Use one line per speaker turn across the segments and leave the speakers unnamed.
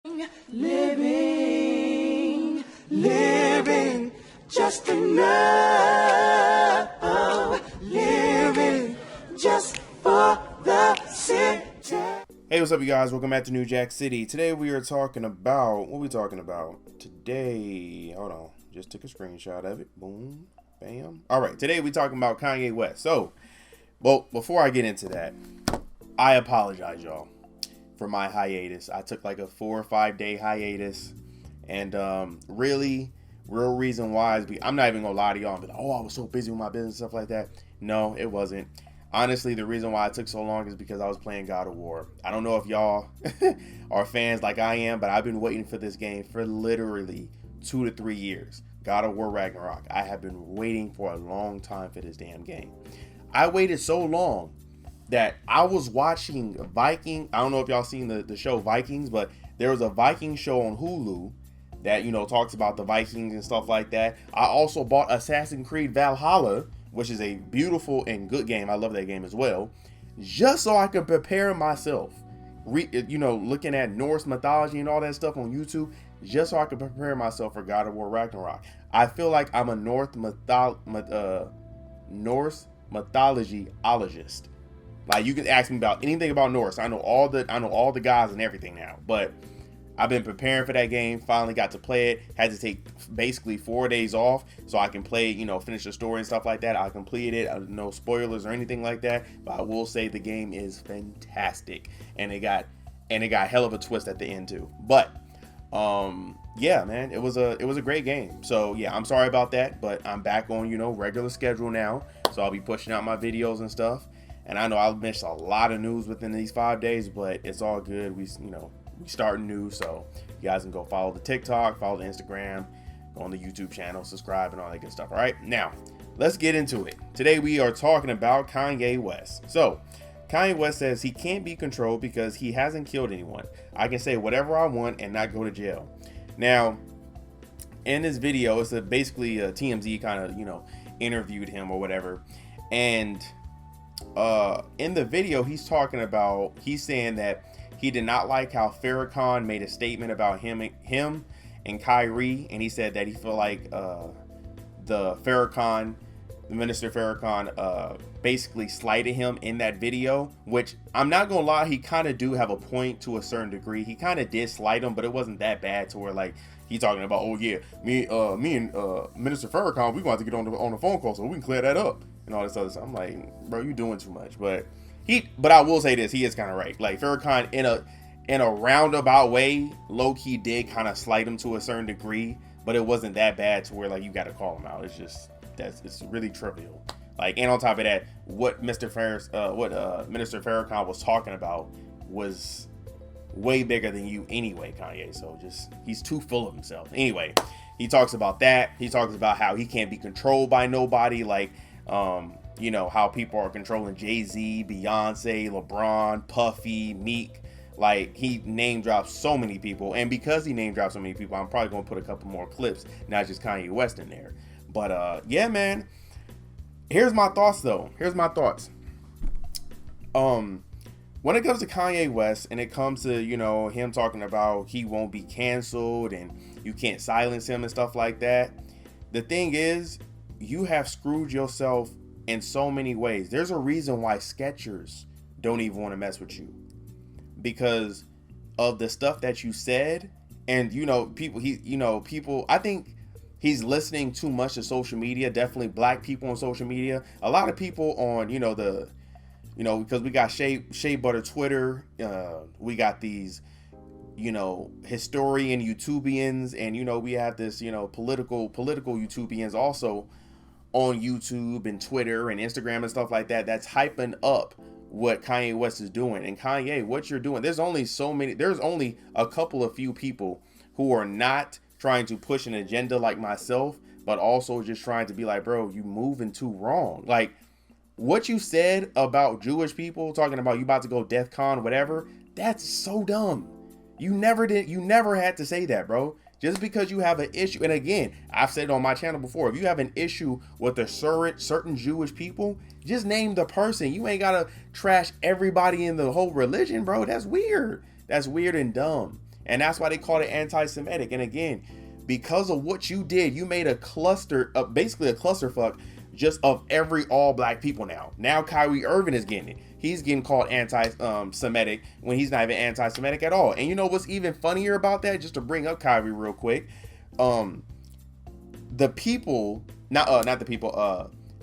Living just enough, living just for the city.
Hey, what's up, you guys? Welcome back to New Jack City. Today we are talking about, what are we talking about? Today, hold on, just took a screenshot of it. Boom, bam. All right, today we talking about Kanye West. So, well, before I get into that, I apologize, y'all, for my hiatus. I took like a 4 or 5 day hiatus, and real reason why is I'm not even gonna lie to y'all and be like, oh, I was so busy with my business, stuff like that. No, it wasn't. Honestly, the reason why it took so long is because I was playing God of War. I don't know if y'all are fans like I am, but I've been waiting for this game for literally 2 to 3 years. God of War Ragnarok. I have been waiting for a long time for this damn game. I waited so long that I was watching Viking. I don't know if y'all seen the show Vikings, but there was a Viking show on Hulu that, you know, talks about the Vikings and stuff like that. I also bought Assassin's Creed Valhalla, which is a beautiful and good game. I love that game as well, just so I could prepare myself. Looking at Norse mythology and all that stuff on YouTube, just so I could prepare myself for God of War Ragnarok. I feel like I'm a Norse mythologyologist. Like, you can ask me about anything about Norse. I know all the gods and everything now. But I've been preparing for that game. Finally got to play it. Had to take basically 4 days off so I can play, finish the story and stuff like that. I completed it. No spoilers or anything like that. But I will say the game is fantastic, and it got hell of a twist at the end too. But yeah, man, it was a great game. So yeah, I'm sorry about that, but I'm back on regular schedule now. So I'll be pushing out my videos and stuff. And I know I'll miss a lot of news within these 5 days, but it's all good. We starting new, so you guys can go follow the TikTok, follow the Instagram, go on the YouTube channel, subscribe, and all that good stuff. All right, now let's get into it. Today we are talking about Kanye West. So Kanye West says he can't be controlled because he hasn't killed anyone. I can say whatever I want and not go to jail. Now, in this video, it's basically a TMZ kind of interviewed him or whatever, and in the video he's saying that he did not like how Farrakhan made a statement about him and Kyrie, and he said that he felt like the Minister Farrakhan basically slighted him in that video, which I'm not gonna lie, he kind of do have a point to a certain degree. He kind of did slight him, but it wasn't that bad to where like he talking about, oh yeah, me and Minister Farrakhan, we going to get on the phone call so we can clear that up and all this other stuff. I'm like, bro, you doing too much. But I will say this, he is kind of right. Like, Farrakhan in a roundabout way, low key did kind of slight him to a certain degree, but it wasn't that bad to where like you got to call him out. It's just it's really trivial. Like, and on top of that, what Minister Farrakhan was talking about was way bigger than you anyway, Kanye. So just, he's too full of himself. Anyway, he talks about that. He talks about how he can't be controlled by nobody. Like, how people are controlling Jay-Z, Beyonce, LeBron, Puffy, Meek. Like, he name drops so many people, and because he name drops so many people, I'm probably gonna put a couple more clips, not just Kanye West in there. But yeah, man. Here's my thoughts though. When it comes to Kanye West and it comes to, him talking about he won't be canceled and you can't silence him and stuff like that, the thing is, you have screwed yourself in so many ways. There's a reason why Skechers don't even want to mess with you, because of the stuff that you said. And people, I think he's listening too much to social media. Definitely black people on social media. A lot of people on, because we got Shea Butter Twitter. We got these, historian YouTubians, and, we have this, political YouTubians also on YouTube and Twitter and Instagram and stuff like that. That's hyping up what Kanye West is doing. And Kanye, what you're doing, there's only a couple of few people who are not trying to push an agenda like myself, but also just trying to be like, bro, you moving too wrong. Like, what you said about Jewish people, talking about you about to go DEF CON, whatever, that's so dumb. You never had to say that, bro. Just because you have an issue, and again, I've said it on my channel before, if you have an issue with a certain Jewish people, just name the person. You ain't gotta trash everybody in the whole religion, bro. That's weird. That's weird and dumb. And that's why they called it anti-Semitic. And again, because of what you did, you made a cluster, basically a clusterfuck just of every all black people now. Now Kyrie Irving is getting it. He's getting called anti-Semitic when he's not even anti-Semitic at all. And you know what's even funnier about that? Just to bring up Kyrie real quick. The people, the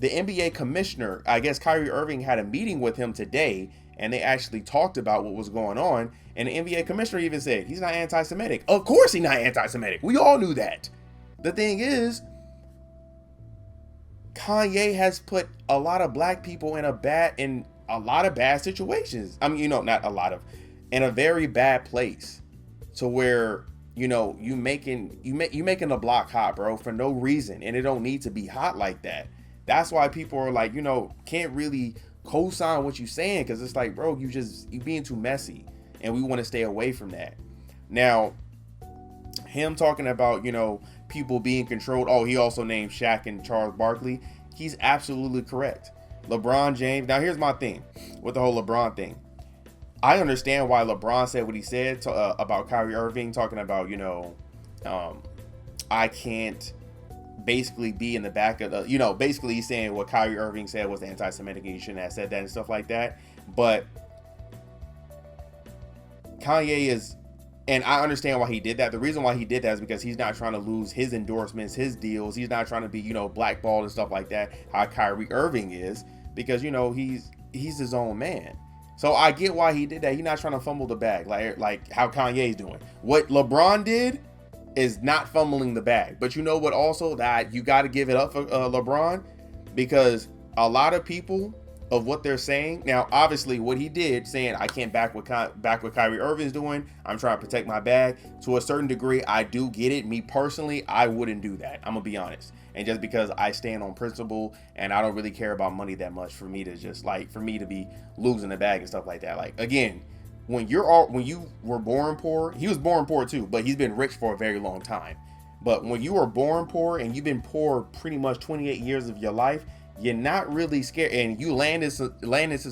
NBA commissioner, I guess Kyrie Irving had a meeting with him today, and they actually talked about what was going on. And the NBA commissioner even said he's not anti-Semitic. Of course he's not anti-Semitic. We all knew that. The thing is, Kanye has put a lot of black people in a lot of bad situations. I mean, not a lot of, in a very bad place, to where, you making the block hot, bro, for no reason, and it don't need to be hot like that. That's why people are like, can't really co-sign what you're saying, because it's like, bro, you being too messy, and we want to stay away from that. Now, him talking about, people being controlled. Oh, he also named Shaq and Charles Barkley. He's absolutely correct. LeBron James. Now, here's my thing with the whole LeBron thing. I understand why LeBron said what he said about Kyrie Irving, talking about, I can't basically be in the back of the, basically he's saying what Kyrie Irving said was anti-Semitic and he shouldn't have said that and stuff like that. But Kanye is, and I understand why he did that. The reason why he did that is because he's not trying to lose his endorsements, his deals. He's not trying to be, blackballed and stuff like that, how Kyrie Irving is, because, he's his own man. So I get why he did that. He's not trying to fumble the bag like how Kanye's doing. What LeBron did is not fumbling the bag. But you know what also, that you got to give it up for LeBron, because a lot of people of what they're saying now, obviously what he did, saying I can't back what Kyrie Irving's doing, I'm trying to protect my bag, to a certain degree I do get it. Me personally, I wouldn't do that, I'm gonna be honest. And just because I stand on principle and I don't really care about money that much, for me to just for me to be losing the bag and stuff like that. Like, again, when you were born poor, he was born poor too, but he's been rich for a very long time. But when you were born poor and you've been poor pretty much 28 years of your life, you're not really scared, and you land this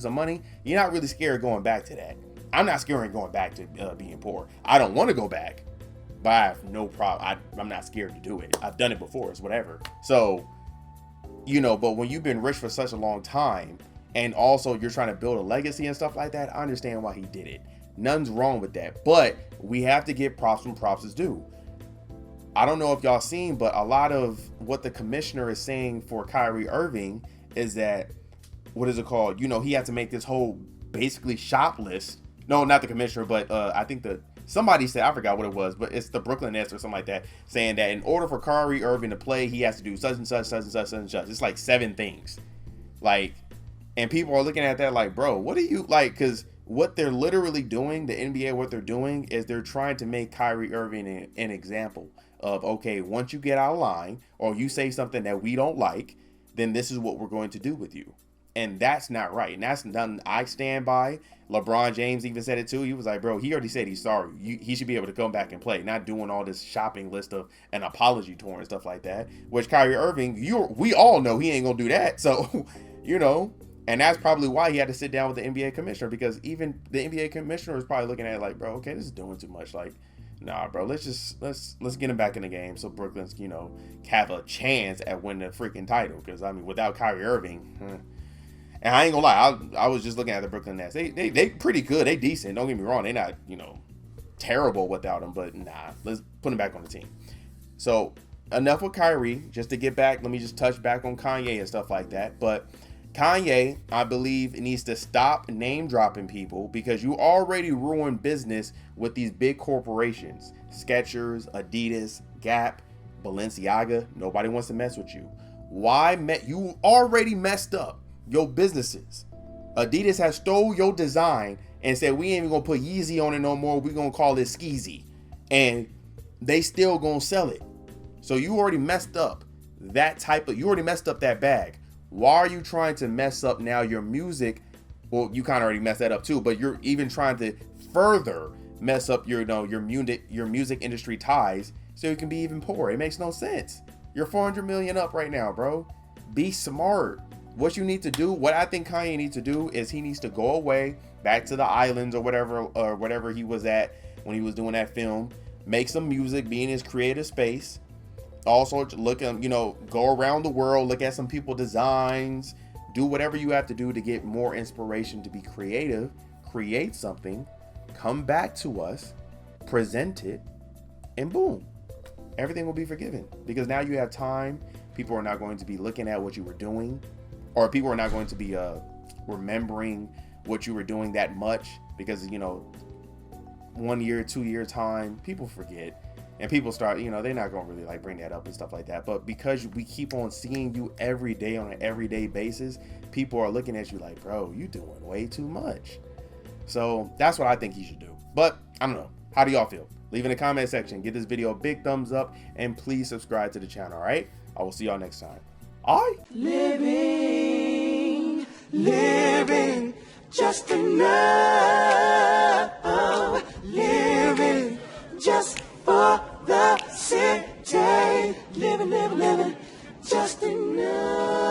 some money, you're not really scared of going back to that. I'm not scared of going back to being poor. I don't want to go back, but I have no problem. I'm not scared to do it. I've done it before. It's whatever. So, but when you've been rich for such a long time, and also you're trying to build a legacy and stuff like that, I understand why he did it. Nothing's wrong with that. But we have to give props when props is due. I don't know if y'all seen, but a lot of what the commissioner is saying for Kyrie Irving is that, what is it called? He had to make this whole basically shop list. No, not the commissioner, but I think somebody said, I forgot what it was, but it's the Brooklyn Nets or something like that, saying that in order for Kyrie Irving to play, he has to do such and such, such and such, such and such. It's like 7 things. And people are looking at that like, bro, what are you because what they're literally doing, the NBA, what they're doing is they're trying to make Kyrie Irving an example of, okay, once you get out of line or you say something that we don't like, then this is what we're going to do with you. And that's not right. And that's nothing I stand by. LeBron James even said it too. He was like, bro, he already said he's sorry. He should be able to come back and play, not doing all this shopping list of an apology tour and stuff like that, which Kyrie Irving, we all know he ain't going to do that. So, and that's probably why he had to sit down with the NBA commissioner, because even the NBA commissioner was probably looking at it like, bro, okay, this is doing too much. Like, nah, bro, let's get him back in the game so Brooklyn's, have a chance at winning the freaking title. Because, without Kyrie Irving, and I ain't gonna lie, I was just looking at the Brooklyn Nets. They pretty good. They decent. Don't get me wrong. They not, terrible without him. But nah, let's put him back on the team. So enough with Kyrie. Just to get back, let me just touch back on Kanye and stuff like that. But Kanye, I believe, needs to stop name dropping people, because you already ruined business with these big corporations. Skechers, Adidas, Gap, Balenciaga. Nobody wants to mess with you. You already messed up your businesses. Adidas has stole your design and said, we ain't even gonna put Yeezy on it no more. We're gonna call it Skeezy. And they still gonna sell it. So you already messed up you already messed up that bag. Why are you trying to mess up now your music? Well, you kind of already messed that up too, but you're even trying to further mess up your music industry ties so you can be even poorer. It makes no sense. You're 400 million up right now, bro. Be smart. What you need to do, what I think Kanye needs to do, is he needs to go away back to the islands or whatever he was at, when he was doing that film. Make some music, be in his creative space. Also, look at, go around the world, look at some people's designs, do whatever you have to do to get more inspiration to be creative, create something, come back to us, present it, and boom, everything will be forgiven. Because now you have time. People are not going to be looking at what you were doing, or people are not going to be remembering what you were doing that much, because 1 year, 2 year time, people forget. And people start, they're not going to really bring that up and stuff like that. But because we keep on seeing you every day on an everyday basis, people are looking at you like, bro, you doing way too much. So that's what I think you should do. But I don't know. How do y'all feel? Leave in the comment section. Give this video a big thumbs up. And please subscribe to the channel, all right? I will see y'all next time. All right?
Living, just enough. Living, just for the city. Living, just enough.